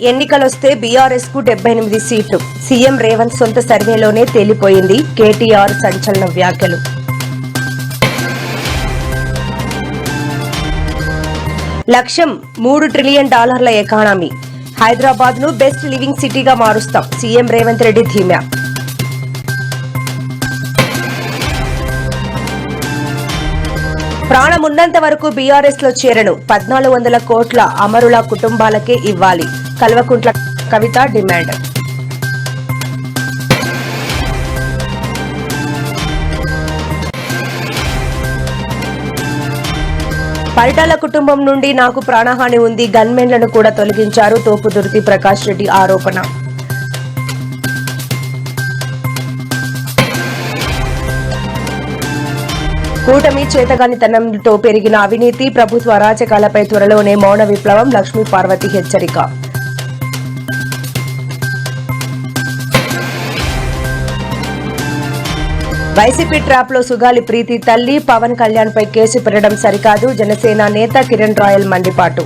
ఎన్నికలొస్తే BRS కు 78 సీట్లు. CM Revanth సొంత సర్వేలోనే తేలిపోయింది. కేటీఆర్ సంచలన వ్యాఖ్యలు. లక్ష్యం $3 ట్రిలియన్ ఎకానమీ. హైదరాబాద్ ను బెస్ట్ లివింగ్ సిటీగా మారుస్తాం. సీఎం రేవంత్ రెడ్డి ధీమా. ప్రాణమున్నంత వరకు బీఆర్ఎస్ లో చేరను. 1400 కోట్ల అమరుల కుటుంబాలకే ఇవ్వాలి. కల్వకుంట్ల కవిత డిమాండ్. పరిటాల కుటుంబం నుండి నాకు ప్రాణహాని ఉంది. గన్మెన్లను కూడా తొలగించారు. తోపుదుర్తి ప్రకాష్ రెడ్డి ఆరోపణ. కూటమి చేతగానితనంతో పెరిగిన అవినీతి, ప్రభుత్వ అరాచకాలపై త్వరలోనే మౌన విప్లవం. లక్ష్మీ పార్వతి హెచ్చరిక. వైసీపీ ట్రాప్ లో సుగాలి ప్రీతి తల్లి. పవన్ కళ్యాణ్ పై కేసు పెట్టడం సరికాదు. జనసేన నేత కిరణ్ రాయల్ మండిపాటు.